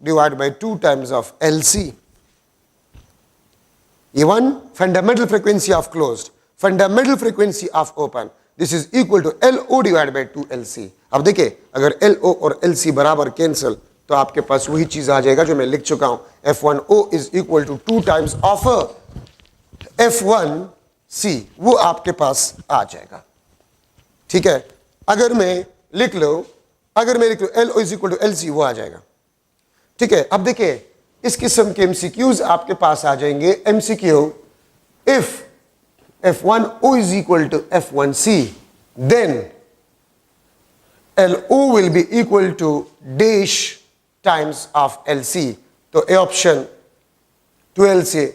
divided by 2 times of LC। Even fundamental frequency of closed, fundamental frequency of open, this is equal to LO divided by 2LC। अब देखिए अगर LO और LC बराबर कैंसिल तो आपके पास वही चीज आ जाएगा जो मैं लिख चुका हूं, F1O is equal to 2 times of F1C, वो आपके पास आ जाएगा, ठीक है। अगर मैं लिख लो LO is equal to LC, वो आ जाएगा, ठीक है। अब देखिए इस किस्म के MCQs आपके पास आ जाएंगे। MCQ, if F1O is equal to F1C then LO will be equal to dash times of LC, तो A option 2LC,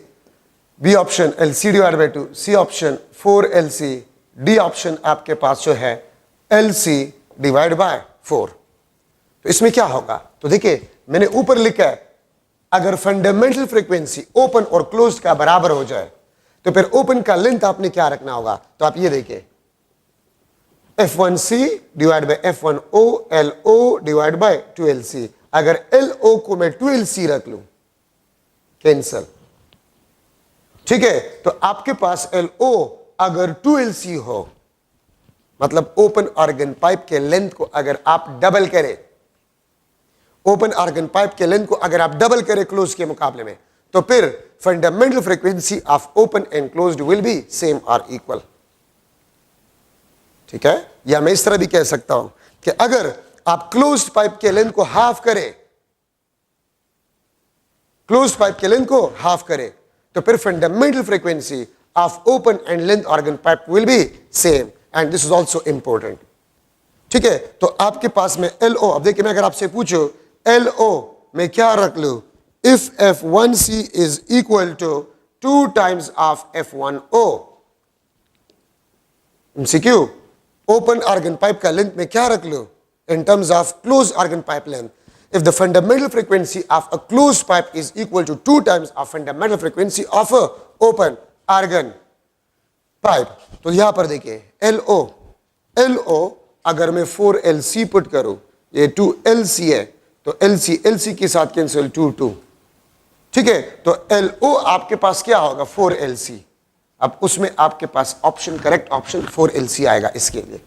B option LC divide by 2, C option 4LC, D option आपके पास जो है LC divide by 4। तो इसमें क्या होगा? तो देखिए मैंने ऊपर लिखा है अगर फंडामेंटल फ्रीक्वेंसी ओपन और क्लोज्ड का बराबर हो जाए तो फिर ओपन का लेंथ आपने क्या रखना होगा? तो आप ये देखिए F1C divide by F1O LO divide by 2LC। अगर LO को मैं 2LC रख लूं कैंसल, ठीक है। तो आपके पास LO अगर 2LC हो मतलब ओपन ऑर्गन पाइप के लेंथ को अगर आप डबल करें, ओपन ऑर्गन पाइप के लेंथ को अगर आप डबल करें क्लोज के मुकाबले में, तो फिर fundamental frequency of open and closed will be same और इक्वल, ठीक है। या मैं इस तरह भी कह सकता हूं कि अगर आप क्लोज्ड पाइप के लेंथ को हाफ करें, क्लोज्ड पाइप के लेंथ को हाफ करें, तो फिर fundamental frequency of open and length organ pipe will be same, and this is also important, ठीक है। तो आपके पास में LO, अब देखिए मैं अगर आपसे पूछूं LO में क्या रख लूं? If F1C is equal to 2 times of F1O, MCQ, open organ pipe का लेंथ में क्या रख लूं? In terms of closed organ pipe length, if the fundamental frequency of a closed pipe is equal to 2 times of fundamental frequency of a open organ pipe, तो यहां पर देखिए LO अगर मैं 4LC पुट करूं, ये 2LC है, तो LC के साथ कैंसिल 2, ठीक है। तो LO आपके पास क्या होगा? 4LC। अब उसमें आपके पास ऑप्शन, करेक्ट ऑप्शन 4LC आएगा इसके लिए।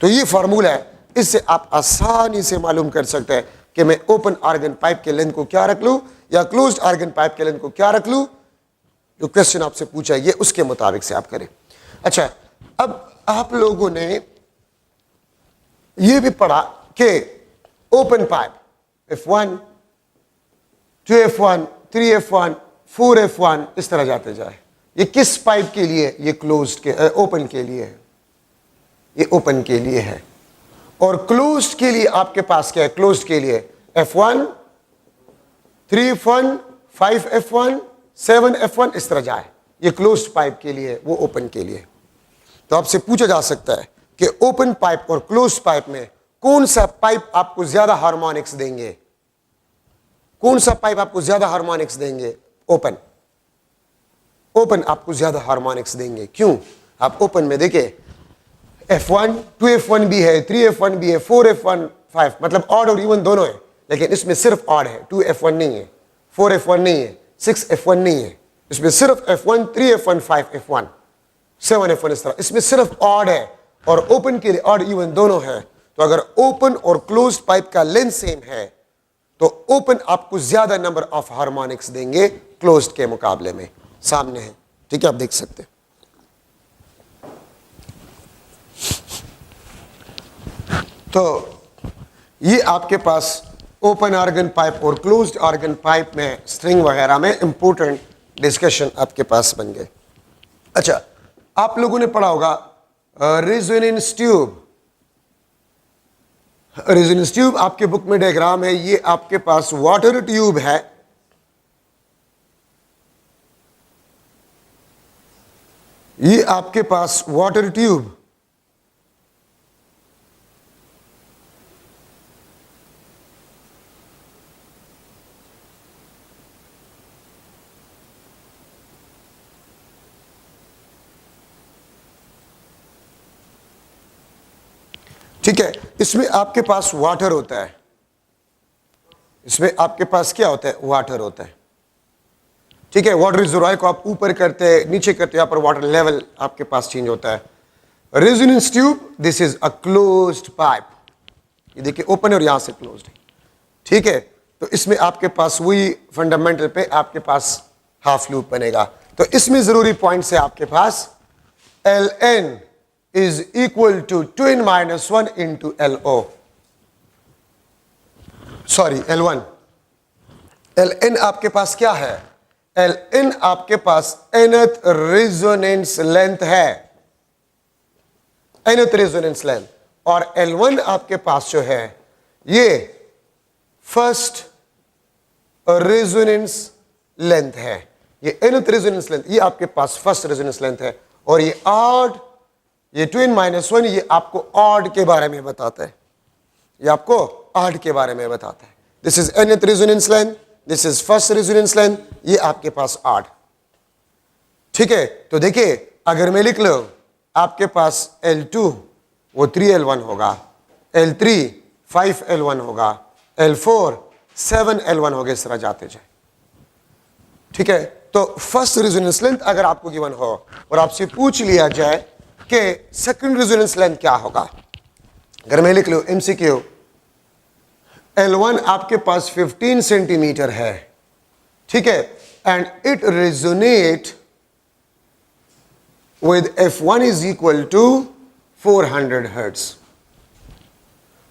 तो ये फार्मूला है, इससे आप आसानी से मालूम कर सकते हैं कि मैं ओपन ऑर्गन पाइप के लेंथ को क्या रख लूं या क्लोज्ड ऑर्गन पाइप के लेंथ को क्या रख लूं। जो क्वेश्चन आपसे पूछा है ये उसके मुताबिक से आप करें। अच्छा, अब आप लोगों ने ये भी पढ़ा कि open pipe, if one 2F1, 3F1, 4F1 इस तरह जाते जाए। ये किस पाइप के लिए? ये क्लोज्ड के ओपन के लिए है, ये ओपन के लिए है। और क्लोज्ड के लिए आपके पास क्या है? क्लोज्ड के लिए F1, 3F1, 5F1, 7F1 इस तरह जाए। ये क्लोज्ड पाइप के लिए, वो ओपन के लिए। तो आपसे पूछा जा सकता है कि ओपन पाइप और क्लोज्ड पाइप में कौन सा पाइप आपको ज्यादा हार्मोनिक्स देंगे? कौन सा पाइप आपको ज्यादा हार्मोनिक्स देंगे? ओपन। ओपन आपको ज्यादा हार्मोनिक्स देंगे। क्यों? आप ओपन में देखिए F1, 2F1 भी है, 3F1 भी है, 4F1, 5, मतलब ऑड और इवन दोनों है, लेकिन इसमें सिर्फ ऑड है। 2F1 नहीं है, 4F1 नहीं है, 6F1 नहीं है, इसमें सिर्फ F1, 3F1, 5F1, 7F1 इस तरह, इसमें सिर्फ ऑड है। और ओपन के लिए ऑड इवन दोनों है। तो अगर ओपन और क्लोज्ड पाइप का लेंथ सेम है तो ओपन आपको ज्यादा नंबर ऑफ हार्मोनिक्स देंगे क्लोज्ड के मुकाबले में। सामने है, ठीक है, आप देख सकते हैं। तो ये आपके पास ओपन ऑर्गन पाइप और क्लोज्ड ऑर्गन पाइप में स्ट्रिंग वगैरह में इंपॉर्टेंट डिस्कशन आपके पास बन गए। अच्छा, आप लोगों ने पढ़ा होगा रेजोनेंस ट्यूब। रेजोनेंस ट्यूब आपके बुक में डायग्राम है। ये आपके पास वाटर ट्यूब है, ये आपके पास वाटर ट्यूब, ठीक है। इसमें आपके पास वाटर होता है, इसमें आपके पास क्या होता है? वाटर होता है, ठीक है। वाटर रिजर्वायर को आप ऊपर करते हैं, नीचे करते हैं, यहाँ पर वाटर लेवल आपके पास चेंज होता है। Resonance tube, this is a closed pipe. ये देखिए ओपन और यहां से क्लोज्ड है, ठीक है। तो इसमें आपके पास वही फंडामेंटल पे आपके पास हाफ लूप बनेगा। तो इसमें जरूरी पॉइंट्स है आपके पास Ln is equal to 2n-1 into LO, sorry L1। Ln आपके पास क्या है? Ln आपके पास nth रेजोनेंस लेंथ है, nth रेजोनेंस लेंथ। और L1 आपके पास जो है ये फर्स्ट रेजोनेंस लेंथ है। ये nth रेजोनेंस लेंथ, ये आपके पास फर्स्ट रेजोनेंस लेंथ है। और ये ऑड, ये 2n-1 ये आपको ऑड के बारे में बताता है, ये आपको ऑड के बारे में बताता है। This is nth resonance length, this is first resonance length, ये आपके पास ऑड, ठीक है। तो देखिए अगर मैं लिख लूं आपके पास L2 वो 3L1 होगा, L3 5L1 होगा, L4 7L1 होगा, इस तरह जाते जाए, ठीक है। तो फर्स्ट रेजोनेंस लेंथ अगर आपको गिवन हो और आपसे पूछ लिया जाए कि सेकंड रेजोनेंस लेंथ क्या होगा, अगर मैं लिख लूं MCQ L1 आपके पास 15 सेंटीमीटर है, ठीक है, and it resonate with F1 is equal to 400 hertz.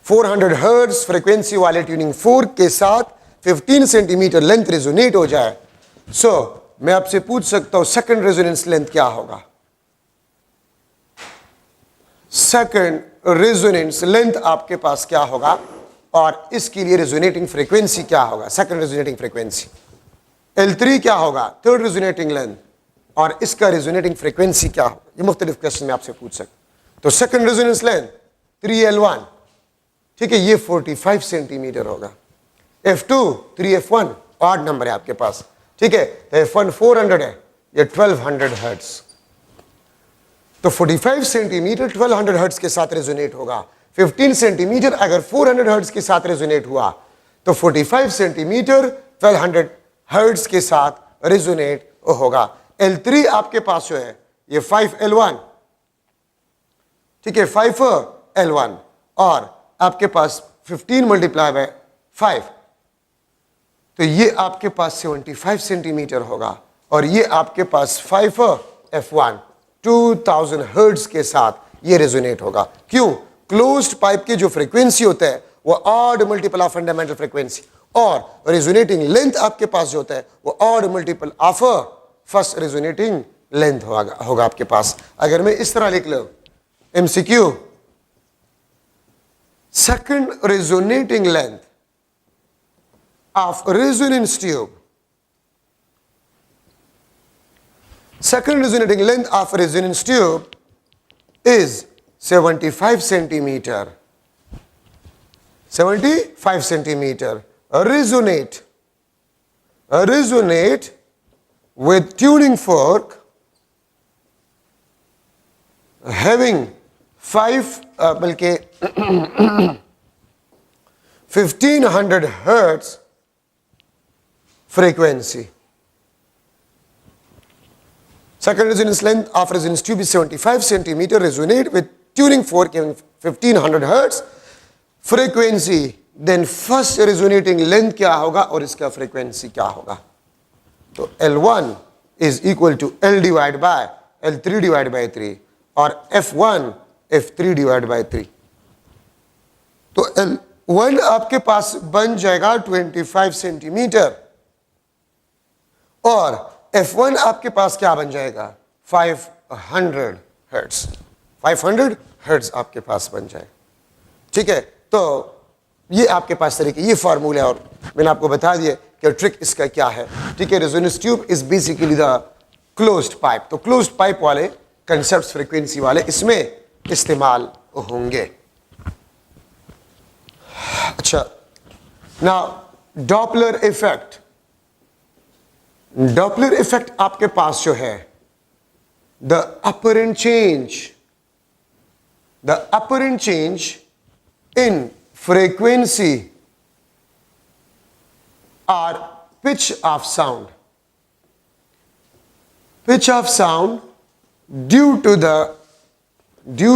400 hertz frequency वाले ट्यूनिंग 4 के साथ 15 सेंटीमीटर लेंथ रेजोनेट हो जाए, सो मैं आपसे पूछ सकता हूं सेकंड रेजोनेंस लेंथ क्या होगा? सेकंड रेजोनेंस लेंथ आपके पास क्या होगा और इसके लिए रेजोनेटिंग फ्रीक्वेंसी क्या होगा? सेकंड रेजोनेटिंग फ्रीक्वेंसी L3 क्या होगा? थर्ड रेजोनेटिंग लेंथ, और इसका रेजोनेटिंग फ्रीक्वेंसी क्या होगा? ये मुख्तलिफ क्वेश्चन में आपसे पूछ सकते। तो सेकंड रेजोनेंस लेंथ 3L1, ठीक है, ये 45 सेंटीमीटर होगा। F2 3F1 ऑड नंबर है आपके पास, ठीक है, तो F1 400 है, ये 1200 हर्ट्ज। तो 45 सेंटीमीटर 1200 हर्ट्ज के साथ रेजोनेट होगा। 15 सेंटीमीटर अगर 400 हर्ट्ज के साथ रेजोनेट हुआ तो 45 सेंटीमीटर 1200 हर्ट्ज के साथ रेजोनेट होगा। L3 आपके पास जो है ये 5L1, ठीक है, 5L1, और आपके पास 15 मल्टीप्लाई बाय 5, तो ये आपके पास 75 सेंटीमीटर होगा। और ये आपके पास 5F1 2000 हर्ट्ज के साथ ये रेजोनेट होगा। क्यों? क्लोज्ड पाइप की जो फ्रीक्वेंसी होता है वो odd multiple of fundamental frequency, और रेजोनेटिंग लेंथ आपके पास जो होता है वो odd multiple of first resonating length होगा आपके पास। अगर मैं इस तरह लिख लूं MCQ, second resonating length of resonance tube, second resonating length of a resonance tube is 75 centimeter. 75 centimeter. Resonate with tuning fork having 1500 hertz frequency. Second resonance length of resonance tube is 75 centimeter. Resonate with tuning fork having 1500 hertz frequency. Then first resonating length क्या होगा और इसका frequency क्या होगा? तो L1 is equal to L divided by L3 divided by 3 और F1 F3 divided by 3. तो L1 आपके पास बन जाएगा 25 सेंटीमीटर और F1 आपके पास क्या बन जाएगा 500 हर्ट्ज। 500 हर्ट्ज आपके पास बन जाएगा। ठीक है, तो ये आपके पास तरीके, ये फार्मूला है और मैंने आपको बता दिया कि ट्रिक इसका क्या है। ठीक है, resonance tube is basically the closed pipe. तो क्लोज्ड पाइप वाले कंसेप्ट फ्रीक्वेंसी वाले इसमें इस्तेमाल होंगे। अच्छा, now Doppler effect. Doppler effect आपके पास जो है the apparent change in frequency और pitch of sound due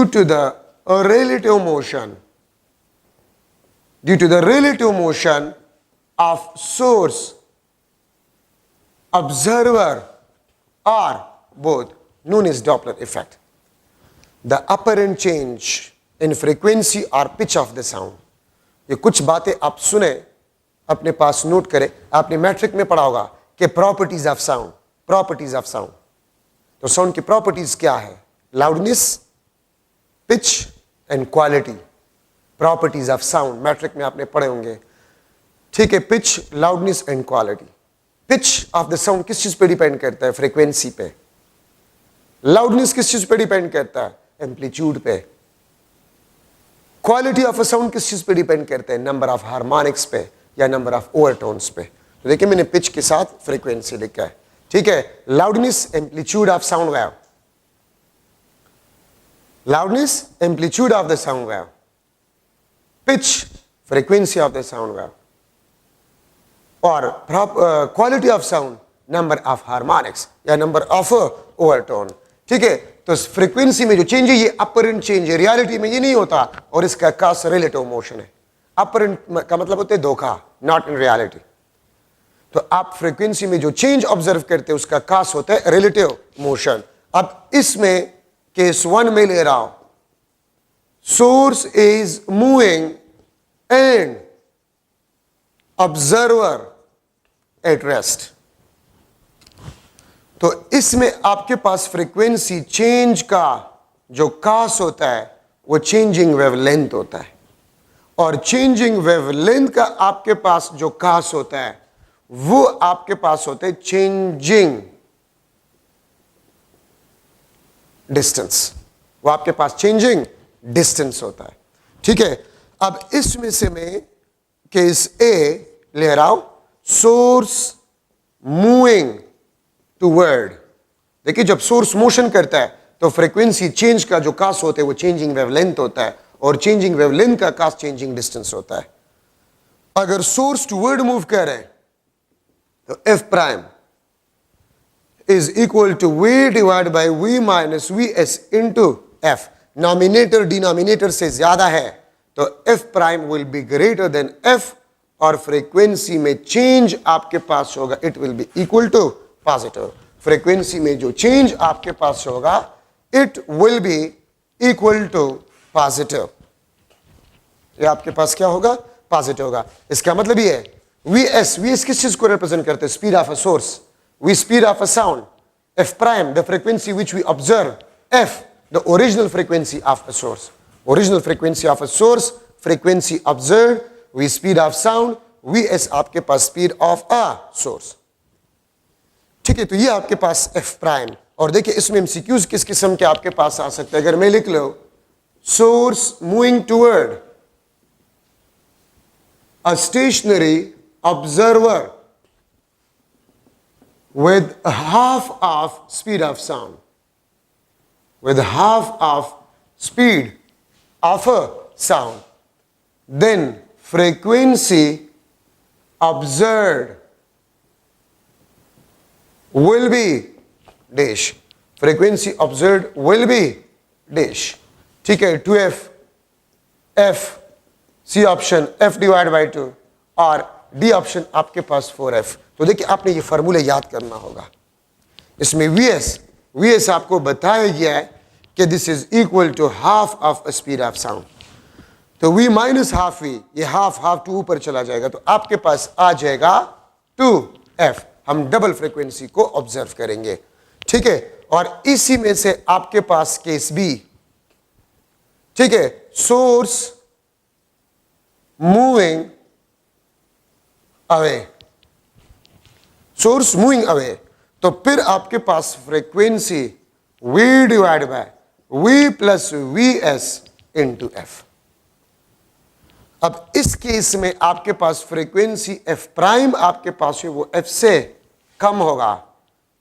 to the relative motion of source, observer or both, known as Doppler effect. The apparent change in frequency or pitch of the sound. ये कुछ बातें आप सुने, अपने पास note करें। आपने matric में पढ़ा होगा कि प्रॉपर्टीज ऑफ साउंड। तो साउंड की प्रॉपर्टीज क्या है? Loudness, pitch and quality. Properties of sound matric में आपने पढ़े होंगे। ठीक है, pitch, loudness and quality. Pitch of the sound किस चीज पे डिपेंड करता है? फ्रीक्वेंसी पे। लाउडनेस किस चीज पे डिपेंड करता है? एम्पलीट्यूड पे। क्वालिटी ऑफ अ साउंड किस चीज पे डिपेंड करता है? नंबर ऑफ हार्मोनिक्स पे या नंबर ऑफ ओवरटोन्स पे। तो देखिए मैंने पिच के साथ फ्रीक्वेंसी लिखा है। ठीक है, loudness amplitude of sound wave, loudness amplitude of the sound wave, pitch frequency of the sound wave और quality of sound number of harmonics या नंबर ऑफ ओवरटोन। ठीक है, तो फ्रीक्वेंसी में जो चेंज है ये अपरेंट चेंज है, रियलिटी में ये नहीं होता और इसका कास रिलेटिव मोशन है। अपरेंट का मतलब होता है धोखा, नॉट इन रियलिटी। तो आप फ्रीक्वेंसी में जो चेंज ऑब्जर्व करते हैं उसका कास होता है रिलेटिव मोशन। अब इसमें केस 1 में ले रहा हूं, source is moving and observer at rest. तो इसमें आपके पास फ्रीक्वेंसी चेंज का जो कास होता है वो चेंजिंग वेवलेंथ होता है और चेंजिंग वेवलेंथ का आपके पास जो कास होता है वो आपके पास होता है चेंजिंग डिस्टेंस। वो आपके पास चेंजिंग डिस्टेंस होता है। ठीक है, अब इसमें से मैं केस ए ले रहा हूं, सोर्स मूविंग टूवर्ड। देखिए जब सोर्स मोशन करता है तो फ्रीक्वेंसी चेंज का जो कास होता है वो चेंजिंग वेवलेंथ होता है और चेंजिंग वेवलेंथ का कास चेंजिंग डिस्टेंस होता है। अगर सोर्स टूवर्ड मूव कर रहे हैं तो F prime is equal to V divide by V minus V S into F. Numerator denominator से ज्यादा है तो F prime will be greater than F और फ्रीक्वेंसी में चेंज आपके पास होगा it will be equal to positive. Frequency में जो चेंज आपके पास होगा it will be equal to positive. ये आपके पास क्या होगा? पॉजिटिव होगा। इसका मतलब ये है वी एस किस चीज को रिप्रेजेंट करते हैं? Speed of a source, V speed of a sound, F prime the frequency which we observe, F the original frequency of a source, original frequency of a source, frequency observe, V speed of sound, V S आपके पास speed of a source. ठीक है, तो ये आपके पास F prime. और देखिए इसमें एमसीक्यूज किस किस्म के आपके पास आ सकते हैं। अगर मैं लिख लो source moving toward a stationary observer with half of speed of sound, with half of speed of a sound, then frequency observed will be dash, frequency observed will be dash। ठीक है, 2f f C option f divide by 2 और D option आपके पास 4f। तो देखिए आपने ये formula याद करना होगा। इसमें वीएस आपको बताया गया है कि this is equal to half of speed of sound. तो v माइनस हाफ वी, ये हाफ टू ऊपर चला जाएगा, तो आपके पास आ जाएगा 2f। हम डबल फ्रीक्वेंसी को ऑब्जर्व करेंगे। ठीक है, और इसी में से आपके पास केस बी, ठीक है, source moving away, source moving away, तो फिर आपके पास frequency v divide by v plus V S into F. अब इस केस में आपके पास फ्रीक्वेंसी f प्राइम आपके पास है वो f से कम होगा।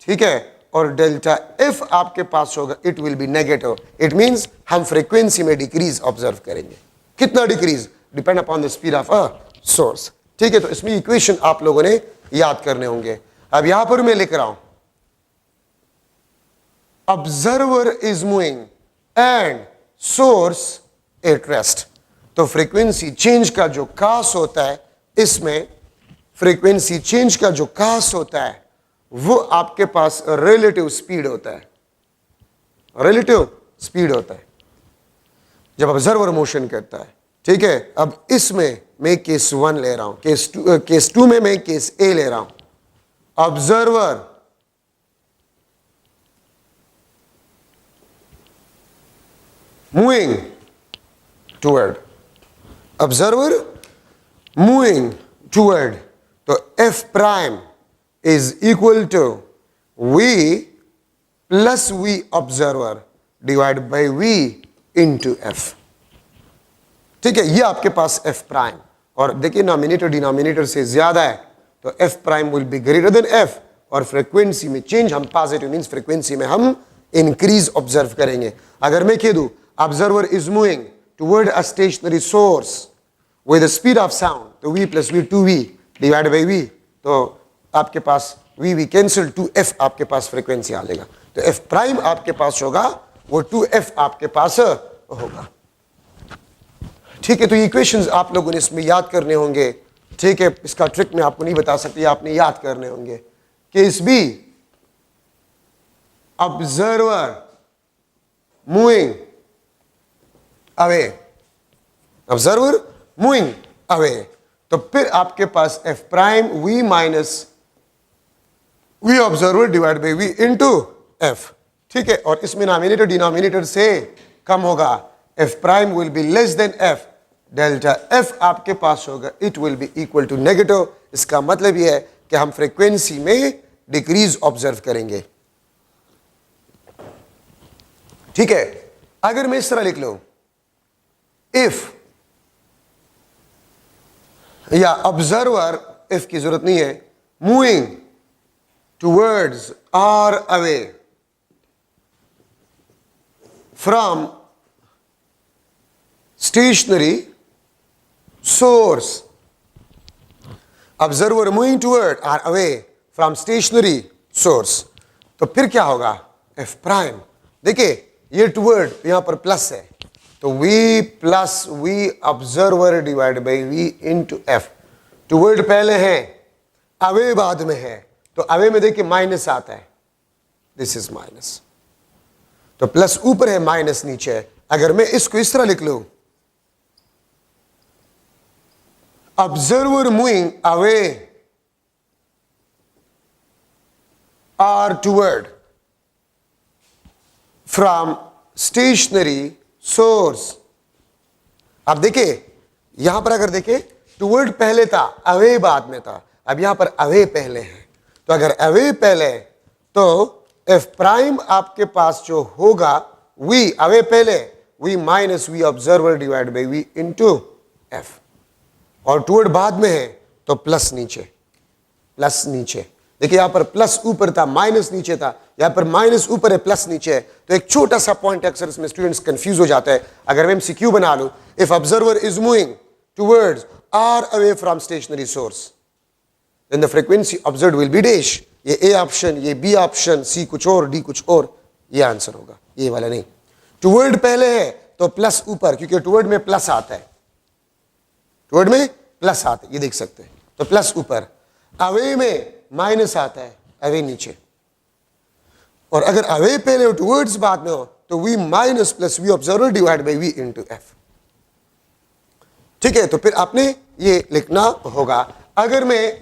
ठीक है, और डेल्टा f आपके पास होगा, it will B negative. It means हम फ्रीक्वेंसी में डिक्रीज ऑब्जर्व करेंगे। कितना decrease? Depend upon the speed of a source. ठीक है, तो इसमें इक्वेशन आप लोगों ने याद करने होंगे। अब यहां पर मैं लिख रहा हूं observer is moving and source at rest. तो फ्रीक्वेंसी चेंज का जो कास होता है, इसमें फ्रीक्वेंसी चेंज का जो कास होता है वो आपके पास रिलेटिव स्पीड होता है, रिलेटिव स्पीड होता है जब ऑब्जर्वर मोशन करता है। ठीक है, अब इसमें मैं केस 1 ले रहा हूं, केस 2 में मैं केस ए ले रहा हूं। Observer moving toward, observer moving toward, तो F prime is equal to V plus V observer divide by V into F. ठीक है, ये आपके पास एफ प्राइम, और देखिए नॉमिनेटर डिनोमिनेटर से ज्यादा है तो F prime will be greater than F, और फ्रीक्वेंसी में चेंज हम पॉजिटिव मींस फ्रीक्वेंसी में हम इंक्रीज ऑब्जर्व करेंगे। अगर मैं कह दूं observer is moving toward a stationary source with the speed of sound, तो v plus V 2v divide by v, तो आपके पास v कैंसिल 2f आपके पास फ्रीक्वेंसी आ जाएगा। तो f प्राइम आपके पास होगा वो 2f आपके पास होगा। ठीक है, तो इक्वेशंस आप लोगों ने इसमें याद करने होंगे। ठीक है, इसका ट्रिक मैं आपको नहीं बता सकती, आपने याद करने होंगे। Case B observer moving away, observer moving away, तो फिर आपके पास F prime V minus V observer divide by V into F. ठीक है, और इसमें नॉमिनेटर डिनोमिनेटर से कम होगा, F prime will be less than F, delta F आपके पास होगा, it will be equal to negative. इसका मतलब यह है कि हम फ्रीक्वेंसी में डिक्रीज ऑब्जर्व करेंगे। ठीक है, अगर मैं इस तरह लिख लूं इफ, या ऑब्जर्वर, इफ की जरूरत नहीं है, मूविंग टुवर्ड्स और away from stationary source, observer moving toward or away from stationary source, तो फिर क्या होगा? f प्राइम, देखिए ये टूवर्ड यहां पर प्लस है, तो v plus V observer divide by v into F. Toward पहले है, अवे बाद में है, तो अवे में देखिए माइनस आता है, दिस इज माइनस, तो प्लस ऊपर है माइनस नीचे है। अगर मैं इसको इस तरह लिख लूं observer moving away or toward from stationary source. अब देखिए यहां पर अगर देखें टूवर्ड पहले था, अवे बाद में था, अब यहां पर अवे पहले है। तो अगर अवे पहले तो एफ प्राइम आपके पास जो होगा वी अवे पहले V minus V observer divide by V into F, और टूवर्ड बाद में है तो प्लस नीचे, प्लस नीचे। देखिए यहां पर प्लस ऊपर था, माइनस नीचे था, यहां पर माइनस ऊपर है, प्लस नीचे है। तो एक छोटा सा पॉइंट अक्सर इसमें स्टूडेंट्स कंफ्यूज हो जाता है। अगर मैं एमसीक्यू बना लूं, if observer is moving towards or away from stationary source then the frequency observed will be dash. ये ए ऑप्शन, ये बी ऑप्शन, सी कुछ और, डी कुछ और, ये आंसर होगा, ये वाला नहीं। टुवर्ड पहले है तो प्लस ऊपर, क्योंकि टुवर्ड में प्लस आता है, टुवर्ड में प्लस आता है, ये देख सकते हैं, तो प्लस ऊपर। अवे में माइनस आता है, अवे नीचे। और अगर अवे पहले हो टुवर्ड्स बाद में हो तो V minus plus V observer divide by V into F. ठीक है, तो फिर आपने ये लिखना होगा। अगर मैं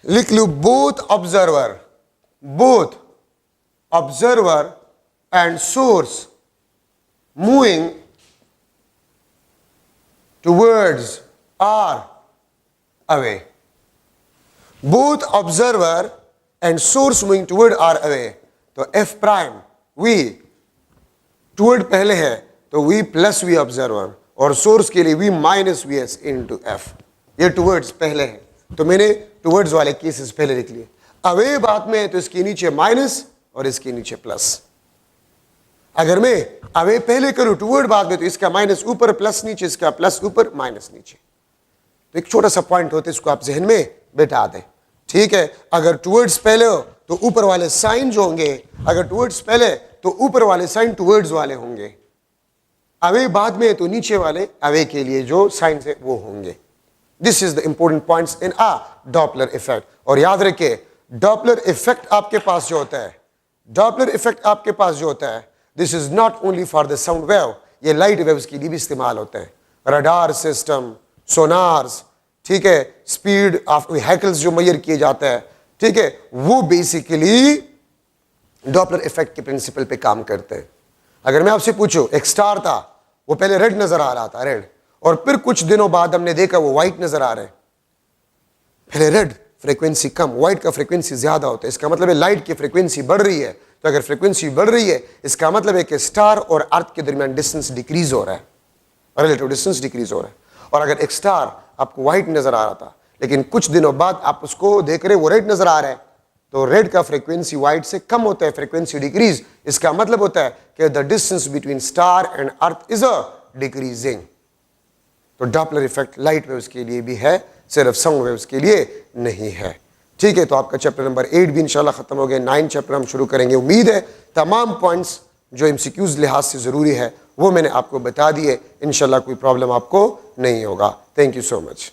लिख लू both observer and source moving towards or away, both observer and source moving toward are away, तो f प्राइम v toward पहले है तो v प्लस v observer, और सोर्स के लिए v minus V S into F. ये towards पहले है तो मैंने टुवर्ड्स वाले केसेस पहले लिख लिए। अवे बाद में है तो इसके नीचे माइनस और इसके नीचे प्लस। अगर मैं अवे पहले करूं टुवर्ड बाद में तो इसका माइनस ऊपर प्लस नीचे, इसका प्लस ऊपर माइनस नीचे। तो एक छोटा सा पॉइंट होता है, इसको आप जहन में बैठा दें। ठीक है, अगर टुवर्ड्स पहले हो तो ऊपर वाले साइन जो होंगे, अगर टुवर्ड्स पहले तो ऊपर वाले साइन टुवर्ड्स वाले होंगे, अवे बाद में तो नीचे वाले अवे के लिए जो साइन है वो होंगे। This is the important points in a Doppler effect. और याद रखिए डॉपलर इफेक्ट आपके पास जो होता है, डॉपलर इफेक्ट आपके पास जो होता है, this is not only for the sound wave, ये लाइट वेव्स के लिए भी इस्तेमाल होते हैं। रडार सिस्टम, सोनार्स, ठीक है, स्पीड ऑफ व्हीकल्स जो मेजर किए जाते हैं, ठीक है, वो बेसिकली डॉपलर इफेक्ट के प्रिंसिपल पे काम करते हैं। अगर मैं आपसे पूछूं एक स्टार था, वो पहले रेड नजर आ रहा था, रेड, और फिर कुछ दिनों बाद हमने देखा वो व्हाइट नजर आ रहा है। पहले रेड फ्रीक्वेंसी कम, व्हाइट का फ्रीक्वेंसी ज्यादा होता है, इसका मतलब है लाइट की फ्रीक्वेंसी बढ़ रही है। तो अगर फ्रीक्वेंसी बढ़ रही है इसका मतलब है कि स्टार और अर्थ के दरमियान डिस्टेंस डिक्रीज हो रहा है, रिलेटिव डिस्टेंस डिक्रीज हो रहा है। और अगर एक स्टार आपको व्हाइट नजर आ रहा था लेकिन कुछ दिनों बाद आप उसको देख रहे वो रेड नजर आ रहा है, तो रेड का फ्रीक्वेंसी व्हाइट से कम होता है, फ्रीक्वेंसी डिक्रीज। इसका मतलब होता है कि the distance between star and earth is a decreasing. तो डॉपलर इफेक्ट लाइट वेव्स के लिए भी है, सिर्फ साउंड वेव्स के लिए नहीं है। ठीक है, तो आपका चैप्टर नंबर 8 भी इंशाल्लाह खत्म हो गया। 9 चैप्टर हम शुरू करेंगे। उम्मीद है तमाम पॉइंट्स जो एमसीक्यूज लिहाज से जरूरी है वो मैंने आपको बता दिए। इंशाल्लाह कोई प्रॉब्लम आपको नहीं होगा। Thank you so much.